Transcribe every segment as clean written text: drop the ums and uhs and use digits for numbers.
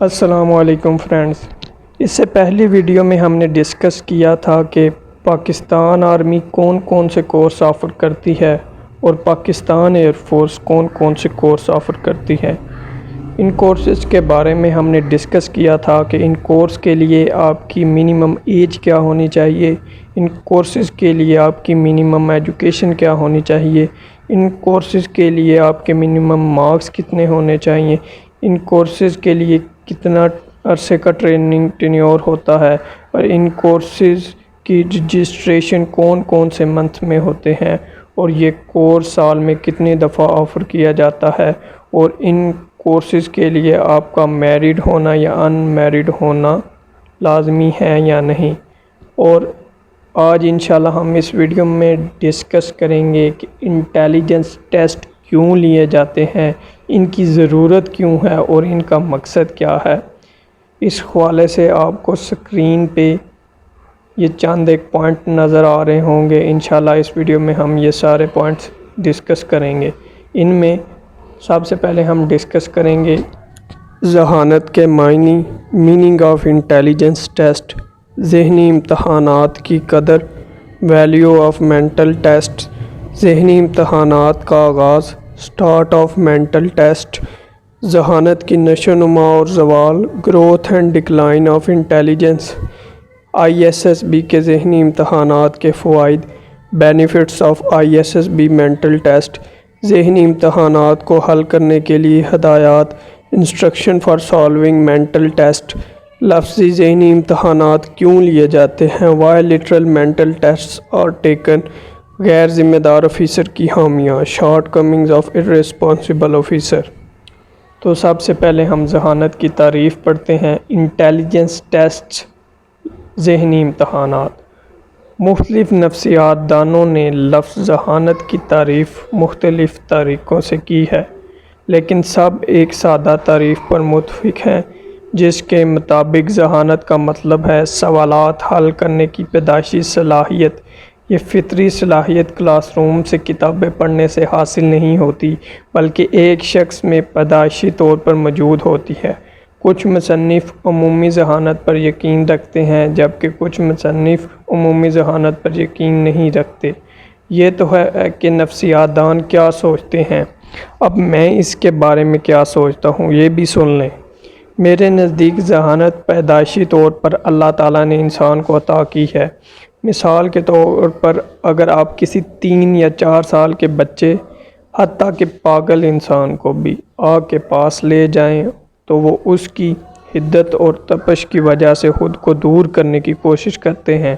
السلام علیکم فرینڈز، اس سے پہلی ویڈیو میں ہم نے ڈسکس کیا تھا کہ پاکستان آرمی کون کون سے کورس آفر کرتی ہے اور پاکستان ایئر فورس کون کون سے کورس آفر کرتی ہے۔ ان کورسز کے بارے میں ہم نے ڈسکس کیا تھا کہ ان کورس کے لیے آپ کی منیمم ایج کیا ہونی چاہیے، ان کورسز کے لیے آپ کی منیمم ایجوکیشن کیا ہونی چاہیے، ان کورسز کے لیے آپ کے منیمم مارکس کتنے ہونے چاہیے، ان کورسز کے لیے کتنا عرصے کا ٹریننگ ٹینیور ہوتا ہے، اور ان کورسز کی رجسٹریشن کون کون سے منتھ میں ہوتے ہیں، اور یہ کورس سال میں کتنی دفعہ آفر کیا جاتا ہے، اور ان کورسز کے لیے آپ کا میرڈ ہونا یا ان میرڈ ہونا لازمی ہے یا نہیں۔ اور آج انشاءاللہ ہم اس ویڈیو میں ڈسکس کریں گے کہ انٹیلیجنس ٹیسٹ کیوں لیے جاتے ہیں، ان کی ضرورت کیوں ہے اور ان کا مقصد کیا ہے۔ اس حوالے سے آپ کو سکرین پہ یہ چند ایک پوائنٹ نظر آ رہے ہوں گے، انشاءاللہ اس ویڈیو میں ہم یہ سارے پوائنٹس ڈسکس کریں گے۔ ان میں سب سے پہلے ہم ڈسکس کریں گے ذہانت کے معنی، میننگ آف انٹیلیجنس ٹیسٹ، ذہنی امتحانات کی قدر، ویلیو آف مینٹل ٹیسٹ، ذہنی امتحانات کا آغاز، سٹارٹ آف مینٹل ٹیسٹ، ذہانت کی نشو و نما اور زوال، growth and decline of intelligence, ISSB کے ذہنی امتحانات کے فوائد، benefits of ISSB mental test, ذہنی امتحانات کو حل کرنے کے لیے ہدایات، instruction for solving mental test, لفظی ذہنی امتحانات کیوں لیے جاتے ہیں، why literal mental tests are taken, غیر ذمہ دار آفیسر کی خامیاں، shortcomings of irresponsible officer. تو سب سے پہلے ہم ذہانت کی تعریف پڑھتے ہیں۔ انٹیلیجنس ٹیسٹ، ذہنی امتحانات۔ مختلف نفسیات دانوں نے لفظ ذہانت کی تعریف مختلف طریقوں سے کی ہے، لیکن سب ایک سادہ تعریف پر متفق ہیں، جس کے مطابق ذہانت کا مطلب ہے سوالات حل کرنے کی پیدائشی صلاحیت۔ یہ فطری صلاحیت کلاس روم سے کتابیں پڑھنے سے حاصل نہیں ہوتی، بلکہ ایک شخص میں پیدائشی طور پر موجود ہوتی ہے۔ کچھ مصنف عمومی ذہانت پر یقین رکھتے ہیں، جبکہ کچھ مصنف عمومی ذہانت پر یقین نہیں رکھتے۔ یہ تو ہے کہ نفسیات دان کیا سوچتے ہیں، اب میں اس کے بارے میں کیا سوچتا ہوں یہ بھی سن لیں۔ میرے نزدیک ذہانت پیدائشی طور پر اللہ تعالیٰ نے انسان کو عطا کی ہے۔ مثال کے طور پر اگر آپ کسی 3 یا 4 سال کے بچے، حتیٰ کہ پاگل انسان کو بھی آگ کے پاس لے جائیں تو وہ اس کی حدت اور تپش کی وجہ سے خود کو دور کرنے کی کوشش کرتے ہیں۔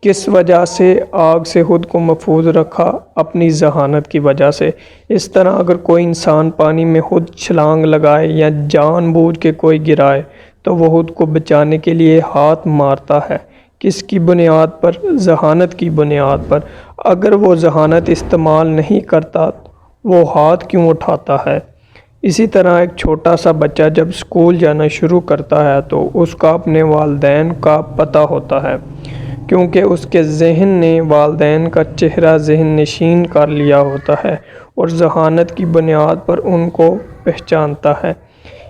کس وجہ سے آگ سے خود کو محفوظ رکھا؟ اپنی ذہانت کی وجہ سے۔ اس طرح اگر کوئی انسان پانی میں خود چھلانگ لگائے یا جان بوجھ کے کوئی گرائے تو وہ خود کو بچانے کے لیے ہاتھ مارتا ہے۔ کس کی بنیاد پر؟ ذہانت کی بنیاد پر۔ اگر وہ ذہانت استعمال نہیں کرتا وہ ہاتھ کیوں اٹھاتا ہے؟ اسی طرح ایک چھوٹا سا بچہ جب اسکول جانا شروع کرتا ہے تو اس کا اپنے والدین کا پتہ ہوتا ہے، کیونکہ اس کے ذہن نے والدین کا چہرہ ذہن نشین کر لیا ہوتا ہے اور ذہانت کی بنیاد پر ان کو پہچانتا ہے۔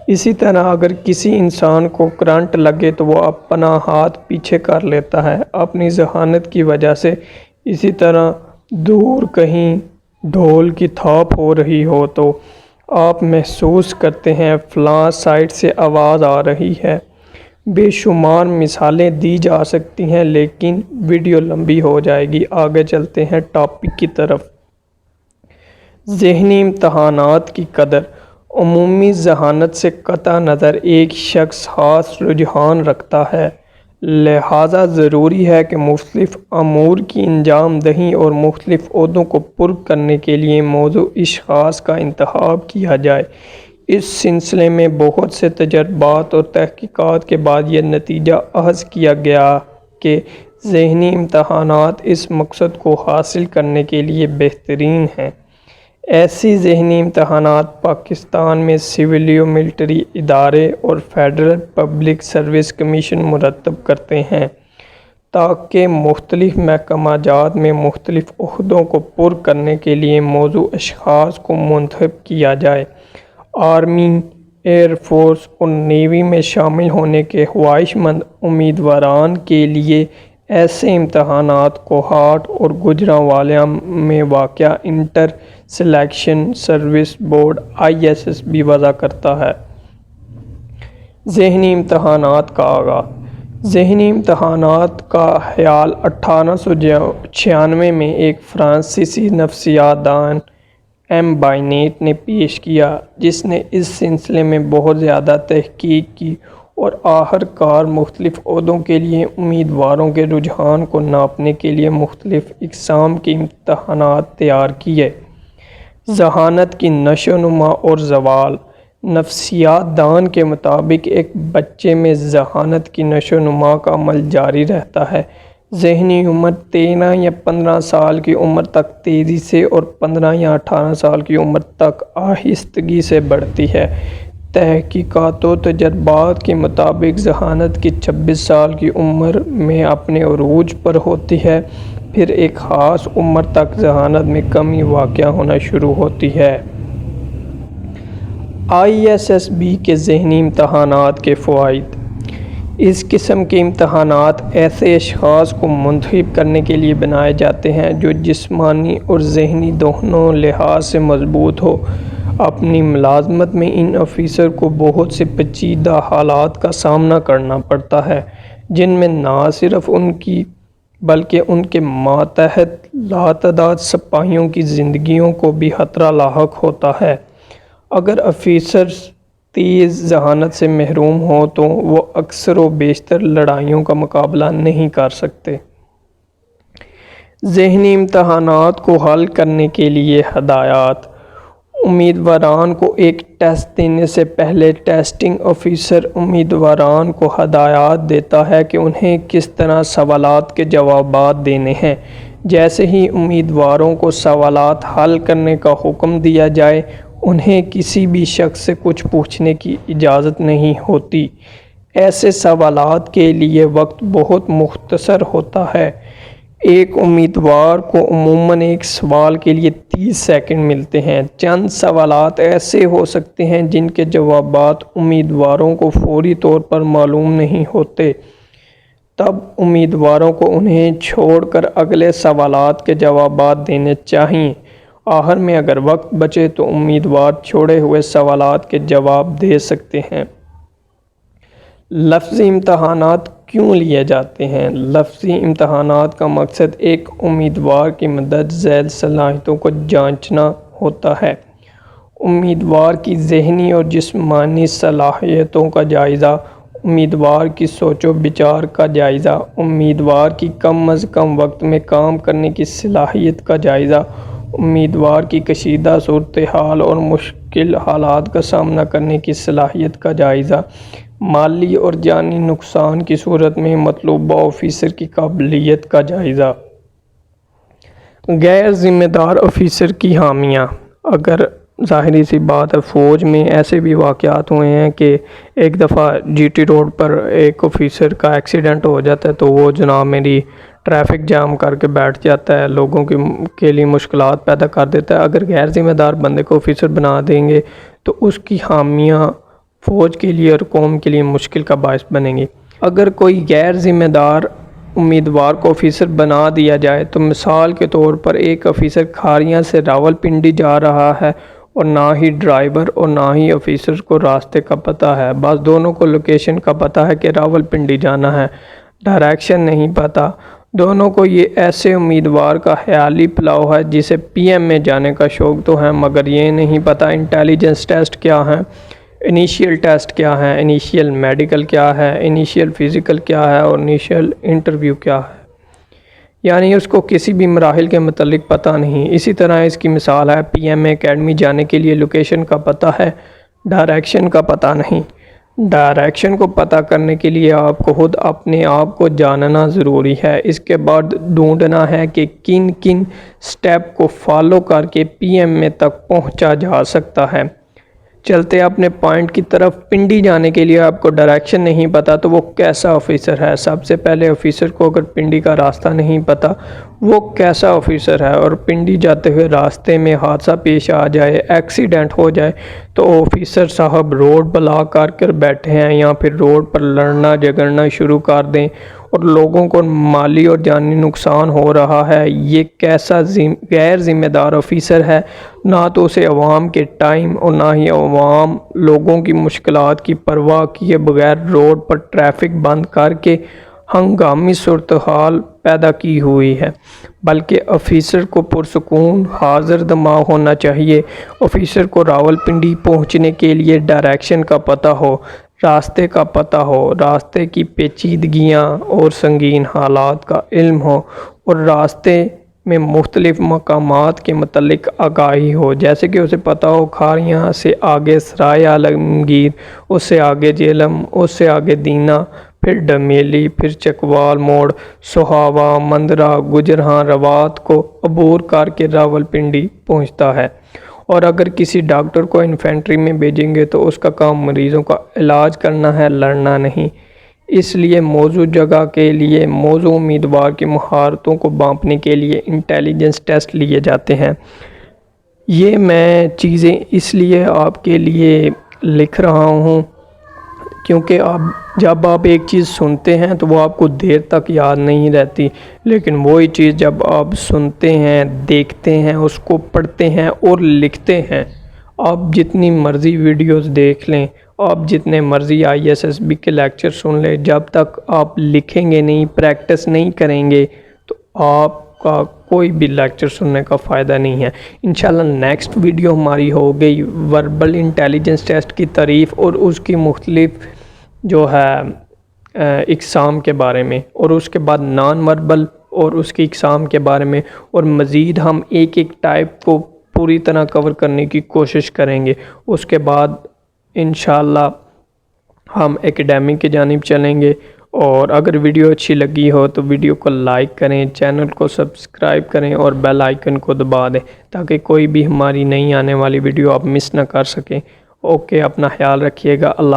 اسی طرح اگر کسی انسان کو کرنٹ لگے تو وہ اپنا ہاتھ پیچھے کر لیتا ہے اپنی ذہانت کی وجہ سے۔ اسی طرح دور کہیں ڈھول کی تھاپ ہو رہی ہو تو آپ محسوس کرتے ہیں فلاں سائڈ سے آواز آ رہی ہے۔ بے شمار مثالیں دی جا سکتی ہیں، لیکن ویڈیو لمبی ہو جائے گی۔ آگے چلتے ہیں ٹاپک کی طرف۔ ذہنی امتحانات کی قدر۔ عمومی ذہانت سے قطع نظر ایک شخص خاص رجحان رکھتا ہے، لہذا ضروری ہے کہ مختلف امور کی انجام دہی اور مختلف عہدوں کو پر کرنے کے لیے موزوں اشخاص کا انتخاب کیا جائے۔ اس سلسلے میں بہت سے تجربات اور تحقیقات کے بعد یہ نتیجہ اخذ کیا گیا کہ ذہنی امتحانات اس مقصد کو حاصل کرنے کے لیے بہترین ہیں۔ ایسی ذہنی امتحانات پاکستان میں سول و ملٹری ادارے اور فیڈرل پبلک سروس کمیشن مرتب کرتے ہیں تاکہ مختلف محکمہ جات میں مختلف عہدوں کو پر کرنے کے لیے موزوں اشخاص کو منتخب کیا جائے۔ آرمی، ایئر فورس اور نیوی میں شامل ہونے کے خواہش مند امیدواران کے لیے ایسے امتحانات کو ہاٹ اور گوجرانوالہ میں واقع inter selection service board ISS بھی وضع کرتا ہے۔ ذہنی امتحانات کا آغاز۔ ذہنی امتحانات کا خیال 1896 میں ایک فرانسیسی نفسیات دان بائنیٹ نے پیش کیا، جس نے اس سلسلے میں بہت زیادہ تحقیق کی اور آخر کار مختلف عہدوں کے لیے امیدواروں کے رجحان کو ناپنے کے لیے مختلف اقسام کے امتحانات تیار کیے۔ ذہانت کی نشوونما اور زوال۔ نفسیات دان کے مطابق ایک بچے میں ذہانت کی نشوونما کا عمل جاری رہتا ہے۔ ذہنی عمر 13 یا 15 سال کی عمر تک تیزی سے اور 15 یا 18 سال کی عمر تک آہستگی سے بڑھتی ہے۔ تحقیقات و تجربات کے مطابق ذہانت کی 26 سال کی عمر میں اپنے عروج پر ہوتی ہے، پھر ایک خاص عمر تک ذہانت میں کمی واقع ہونا شروع ہوتی ہے۔ ISSB کے ذہنی امتحانات کے فوائد۔ اس قسم کے امتحانات ایسے اشخاص کو منتخب کرنے کے لیے بنائے جاتے ہیں جو جسمانی اور ذہنی دونوں لحاظ سے مضبوط ہو۔ اپنی ملازمت میں ان افسر کو بہت سے پیچیدہ حالات کا سامنا کرنا پڑتا ہے، جن میں نہ صرف ان کی بلکہ ان کے ماتحت لاتعداد سپاہیوں کی زندگیوں کو بھی خطرہ لاحق ہوتا ہے۔ اگر افسر تیز ذہانت سے محروم ہوں تو وہ اکثر و بیشتر لڑائیوں کا مقابلہ نہیں کر سکتے۔ ذہنی امتحانات کو حل کرنے کے لیے ہدایات۔ امیدواران کو ایک ٹیسٹ دینے سے پہلے ٹیسٹنگ افسر امیدواران کو ہدایات دیتا ہے کہ انہیں کس طرح سوالات کے جوابات دینے ہیں۔ جیسے ہی امیدواروں کو سوالات حل کرنے کا حکم دیا جائے، انہیں کسی بھی شخص سے کچھ پوچھنے کی اجازت نہیں ہوتی۔ ایسے سوالات کے لیے وقت بہت مختصر ہوتا ہے۔ ایک امیدوار کو عموماً ایک سوال کے لیے 30 سیکنڈ ملتے ہیں۔ چند سوالات ایسے ہو سکتے ہیں جن کے جوابات امیدواروں کو فوری طور پر معلوم نہیں ہوتے، تب امیدواروں کو انہیں چھوڑ کر اگلے سوالات کے جوابات دینے چاہئیں۔ آخر میں اگر وقت بچے تو امیدوار چھوڑے ہوئے سوالات کے جواب دے سکتے ہیں۔ لفظی امتحانات کیوں لیے جاتے ہیں؟ لفظی امتحانات کا مقصد ایک امیدوار کی مندرجہ ذیل صلاحیتوں کو جانچنا ہوتا ہے۔ امیدوار کی ذہنی اور جسمانی صلاحیتوں کا جائزہ، امیدوار کی سوچ و بچار کا جائزہ، امیدوار کی کم از کم وقت میں کام کرنے کی صلاحیت کا جائزہ، امیدوار کی کشیدہ صورتحال اور مشکل حالات کا سامنا کرنے کی صلاحیت کا جائزہ، مالی اور جانی نقصان کی صورت میں مطلوبہ افسر کی قابلیت کا جائزہ۔ غیر ذمہ دار افسر کی خامیاں۔ اگر ظاہری سی بات ہے، فوج میں ایسے بھی واقعات ہوئے ہیں کہ ایک دفعہ GT روڈ پر ایک افسر کا ایکسیڈنٹ ہو جاتا ہے تو وہ جناب میری ٹریفک جام کر کے بیٹھ جاتا ہے، لوگوں کے لیے مشکلات پیدا کر دیتا ہے۔ اگر غیر ذمہ دار بندے کو افسر بنا دیں گے تو اس کی خامیاں فوج کے لیے اور قوم کے لیے مشکل کا باعث بنیں گی۔ اگر کوئی غیر ذمہ دار امیدوار کو افسر بنا دیا جائے تو مثال کے طور پر ایک افسر کھاریاں سے راولپنڈی جا رہا ہے اور نہ ہی ڈرائیور اور نہ ہی افسر کو راستے کا پتہ ہے، بس دونوں کو لوکیشن کا پتہ ہے کہ راولپنڈی جانا ہے، ڈائریکشن نہیں پتہ۔ دونوں کو یہ ایسے امیدوار کا خیالی پلاؤ ہے جسے PM میں جانے کا شوق تو ہے، مگر یہ نہیں پتہ انٹیلیجنس ٹیسٹ کیا ہے، انیشیل ٹیسٹ کیا ہے، انیشیل میڈیکل کیا ہے، انیشیل فزیکل کیا ہے اور انیشیل انٹرویو کیا ہے۔ یعنی اس کو کسی بھی مراحل کے متعلق پتہ نہیں۔ اسی طرح اس کی مثال ہے PM اکیڈمی جانے کے لیے لوکیشن کا پتہ ہے، ڈائریکشن کا پتہ نہیں۔ ڈائریکشن کو پتہ کرنے کے لیے آپ کو خود اپنے آپ کو جاننا ضروری ہے، اس کے بعد ڈھونڈنا ہے کہ کن سٹیپ کو فالو کر کے PM میں تک پہنچا جا سکتا ہے۔ چلتے اپنے پوائنٹ کی طرف۔ پنڈی جانے کے لیے آپ کو ڈائریکشن نہیں پتہ تو وہ کیسا آفیسر ہے؟ سب سے پہلے آفیسر کو اگر پنڈی کا راستہ نہیں پتہ وہ کیسا آفیسر ہے؟ اور پنڈی جاتے ہوئے راستے میں حادثہ پیش آ جائے، ایکسیڈنٹ ہو جائے تو آفیسر صاحب روڈ بلاک کر بیٹھے ہیں یا پھر روڈ پر لڑنا جھگڑنا شروع کر دیں اور لوگوں کو مالی اور جانی نقصان ہو رہا ہے، یہ کیسا غیر ذمہ دار آفیسر ہے؟ نہ تو اسے عوام کے ٹائم اور نہ ہی عوام لوگوں کی مشکلات کی پرواہ کیے بغیر روڈ پر ٹریفک بند کر کے ہنگامی صورتحال پیدا کی ہوئی ہے، بلکہ آفیسر کو پرسکون حاضر دماغ ہونا چاہیے۔ آفیسر کو راولپنڈی پہنچنے کے لیے ڈائریکشن کا پتہ ہو، راستے کا پتہ ہو، راستے کی پیچیدگیاں اور سنگین حالات کا علم ہو اور راستے میں مختلف مقامات کے متعلق آگاہی ہو، جیسے کہ اسے پتہ ہو کھاریاں سے آگے سرائے عالمگیر، اس سے آگے جہلم، اس سے آگے دینا، پھر ڈمیلی، پھر چکوال موڑ، سہاوا، مندرہ، گجرہاں روات کو عبور کر کے راولپنڈی پہنچتا ہے۔ اور اگر کسی ڈاکٹر کو انفینٹری میں بھیجیں گے تو اس کا کام مریضوں کا علاج کرنا ہے، لڑنا نہیں۔ اس لیے موضوع جگہ کے لیے موضوع امیدوار کی مہارتوں کو بانپنے کے لیے انٹیلیجنس ٹیسٹ لیے جاتے ہیں۔ یہ میں چیزیں اس لیے آپ کے لیے لکھ رہا ہوں کیونکہ جب آپ ایک چیز سنتے ہیں تو وہ آپ کو دیر تک یاد نہیں رہتی، لیکن وہی چیز جب آپ سنتے ہیں، دیکھتے ہیں، اس کو پڑھتے ہیں اور لکھتے ہیں، آپ جتنی مرضی ویڈیوز دیکھ لیں، آپ جتنے مرضی ISSB کے لیکچر سن لیں، جب تک آپ لکھیں گے نہیں، پریکٹس نہیں کریں گے تو آپ کا کوئی بھی لیکچر سننے کا فائدہ نہیں ہے۔ انشاءاللہ نیکسٹ ویڈیو ہماری ہو گئی وربل انٹیلیجنس ٹیسٹ کی تعریف اور اس کی مختلف جو ہے اقسام کے بارے میں، اور اس کے بعد نان وربل اور اس کی اقسام کے بارے میں، اور مزید ہم ایک ایک ٹائپ کو پوری طرح کور کرنے کی کوشش کریں گے۔ اس کے بعد انشاءاللہ ہم ایکیڈیمک کی جانب چلیں گے، اور اگر ویڈیو اچھی لگی ہو تو ویڈیو کو لائک کریں، چینل کو سبسکرائب کریں اور بیل آئیکن کو دبا دیں تاکہ کوئی بھی ہماری نئی آنے والی ویڈیو آپ مس نہ کر سکیں۔ اوکے، اپنا خیال رکھیے گا۔ اللہ